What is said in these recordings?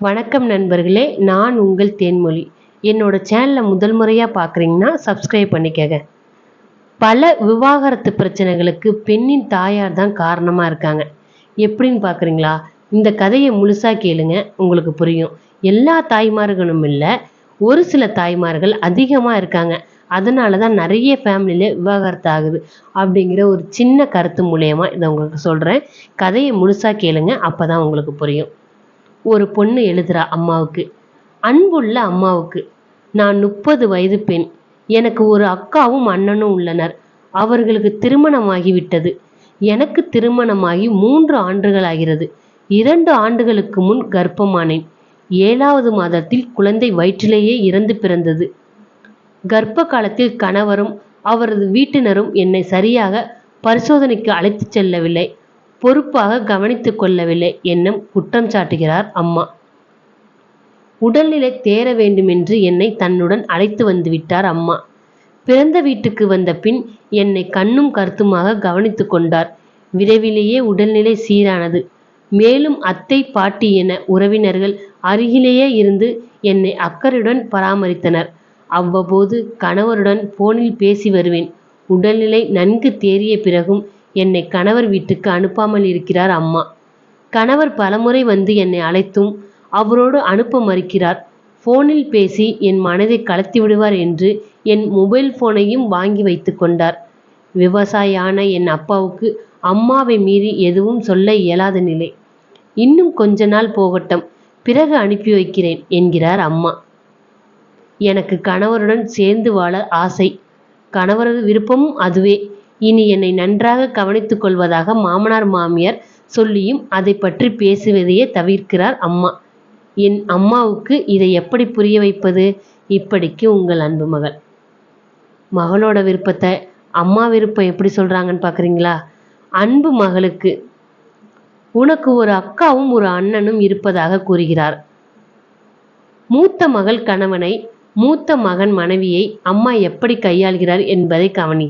வணக்கம் நண்பர்களே, நான் உங்கள் தேன்மொழி. என்னோட சேனலை முதல் முறையாக பார்க்குறீங்கன்னா சப்ஸ்கிரைப் பண்ணிக்கங்க. பல விவாகரத்து பிரச்சனைகளுக்கு பெண்ணின் தாயார் தான் காரணமாக இருக்காங்க. எப்படின்னு பார்க்குறீங்களா? இந்த கதையை முழுசாக கேளுங்க, உங்களுக்கு புரியும். எல்லா தாய்மார்களும் இல்லை, ஒரு சில தாய்மார்கள் அதிகமாக இருக்காங்க. அதனால தான் நிறைய ஃபேமிலியில் விவாகரத்து ஆகுது அப்படிங்கிற ஒரு சின்ன கருத்து மூலயமா இதை உங்களுக்கு சொல்கிறேன். கதையை முழுசாக கேளுங்க, அப்போ தான் உங்களுக்கு புரியும். ஒரு பொண்ணு எழுதுறா அம்மாவுக்கு. அன்புள்ள அம்மாவுக்கு, நான் 30 வயது பெண். எனக்கு ஒரு அக்காவும் அண்ணனும் உள்ளனர். அவர்களுக்கு திருமணமாகிவிட்டது. எனக்கு திருமணமாகி 3 ஆண்டுகள் ஆகிறது. 2 ஆண்டுகளுக்கு முன் கர்ப்பமானேன். 7வது மாதத்தில் குழந்தை வயிற்றிலேயே இறந்து பிறந்தது. கர்ப்ப காலத்தில் கணவரும் அவரது வீட்டினரும் என்னை சரியாக பரிசோதனைக்கு அழைத்துச் செல்லவில்லை, பொறுப்பாக கவனித்துக் கொள்ளவில்லை என்னும் குற்றம் சாட்டுகிறார் அம்மா. உடல்நிலை தேர வேண்டுமென்று என்னை தன்னுடன் அழைத்து வந்து விட்டார் அம்மா. பிறந்த வீட்டுக்கு வந்த பின் என்னை கண்ணும் கருத்துமாக கவனித்துக் கொண்டார். விரைவிலேயே உடல்நிலை சீரானது. மேலும் அத்தை, பாட்டி என உறவினர்கள் அருகிலேயே இருந்து என்னை அக்கறையுடன் பராமரித்தனர். அவ்வப்போது கணவருடன் போனில் பேசி வருவேன். உடல்நிலை நன்கு தேறிய பிறகும் என்னை கணவர் வீட்டுக்கு அனுப்பாமல் இருக்கிறார் அம்மா. கணவர் பலமுறை வந்து என்னை அழைத்தும் அவரோடு அனுப்ப மறுக்கிறார். போனில் பேசி என் மனதை கலத்தி விடுவார் என்று என் மொபைல் போனையும் வாங்கி வைத்து கொண்டார். விவசாயான என் அப்பாவுக்கு அம்மாவை மீறி எதுவும் சொல்ல இயலாத நிலை. இன்னும் கொஞ்ச நாள் போகட்டும், பிறகு அனுப்பி வைக்கிறேன் என்கிறார் அம்மா. எனக்கு கணவருடன் சேர்ந்து வாழ ஆசை. கணவரது விருப்பமும் அதுவே. இனி என்னை நன்றாக கவனித்துக் கொள்வதாக மாமனார் மாமியார் சொல்லியும் அதை பற்றி பேசுவதையே தவிர்க்கிறார் அம்மா. என் அம்மாவுக்கு இதை எப்படி புரிய வைப்பது? இப்படிக்கு உங்கள் அன்பு மகள். மகளோட விருப்பத்தை அம்மா விருப்பம் எப்படி சொல்றாங்கன்னு பார்க்குறீங்களா? அன்பு மகளுக்கு, உனக்கு ஒரு அக்காவும் ஒரு அண்ணனும் இருப்பதாக கூறுகிறார். மூத்த மகள் கணவனை, மூத்த மகன் மனைவியை அம்மா எப்படி கையாள்கிறார் என்பதை கவனி.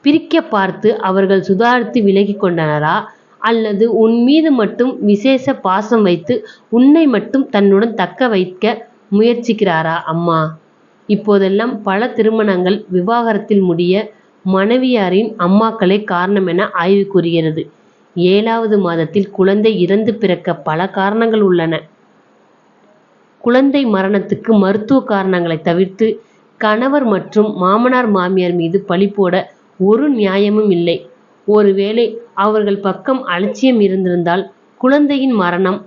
பிரிக்க பார்த்து அவர்கள் சுதாரித்து விலகி கொண்டனரா, அல்லது உன் மீது மட்டும் விசேஷ பாசம் வைத்து உன்னை மட்டும் தன்னுடன் தக்க வைக்க முயற்சிக்கிறாரா அம்மா? இப்போதெல்லாம் பல திருமணங்கள் விவாகரத்தில் முடிய மனைவியாரின் அம்மாக்களே காரணம் என ஆய்வு கூறுகிறது. 7வது மாதத்தில் குழந்தை இறந்து பிறக்க பல காரணங்கள் உள்ளன. குழந்தை மரணத்துக்கு மருத்துவ காரணங்களை தவிர்த்து கணவர் மற்றும் மாமனார் மாமியார் மீது பழி போட ஒரு நியாயமும் இல்லை. ஒருவேளை அவர்கள் பக்கம் அலட்சியம் இருந்திருந்தால் குழந்தையின் மரணம்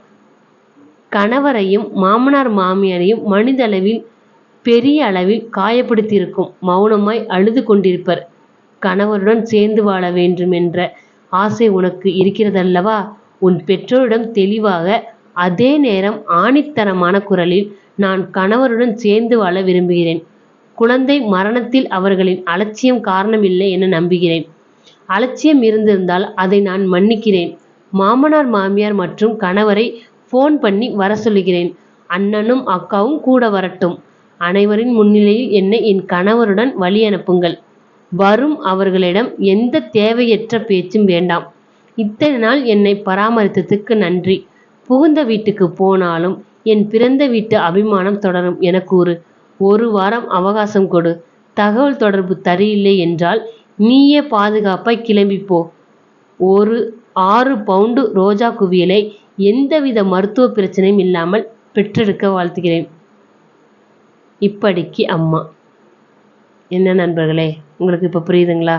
கணவரையும் மாமனார் மாமியாரையும் மனிதளவில் பெரிய அளவில் காயப்படுத்தியிருக்கும். மௌனமாய் அழுது கொண்டிருப்பர். கணவருடன் சேர்ந்து வாழ வேண்டும் என்ற ஆசை உனக்கு இருக்கிறதல்லவா? உன் பெற்றோரிடம் தெளிவாக, அதே நேரம் ஆணித்தரமான குரலில், நான் கணவருடன் சேர்ந்து வாழ விரும்புகிறேன். குழந்தை மரணத்தில் அவர்களின் அலட்சியம் காரணமில்லை என நம்புகிறேன். அலட்சியம் இருந்திருந்தால் அதை நான் மன்னிக்கிறேன். மாமனார் மாமியார் மற்றும் கணவரை போன் பண்ணி வர சொல்லுகிறேன். அண்ணனும் அக்காவும் கூட வரட்டும். அனைவரின் முன்னிலையில் என்னை என் கணவருடன் வழி அனுப்புங்கள். வரும் அவர்களிடம் எந்த தேவையற்ற பேச்சும் வேண்டாம். இத்தனை நாள் என்னை பராமரித்ததுக்கு நன்றி. புகுந்த வீட்டுக்கு போனாலும் என் பிறந்த வீட்டு அபிமானம் தொடரும் என கூறு. 1 வாரம் அவகாசம் கொடு. தகவல் தொடர்பு சரியில்லை என்றால் நீயே பாதுகாப்பாய் கிளம்பிப்போ. ஒரு 6 பவுண்டு ரோஜா குவியலை எந்தவித மருத்துவ பிரச்சனையும் இல்லாமல் பெற்றெடுக்க வாழ்த்துகிறேன். இப்படிக்கு அம்மா. என்ன நண்பர்களே, உங்களுக்கு இப்போ புரியுதுங்களா?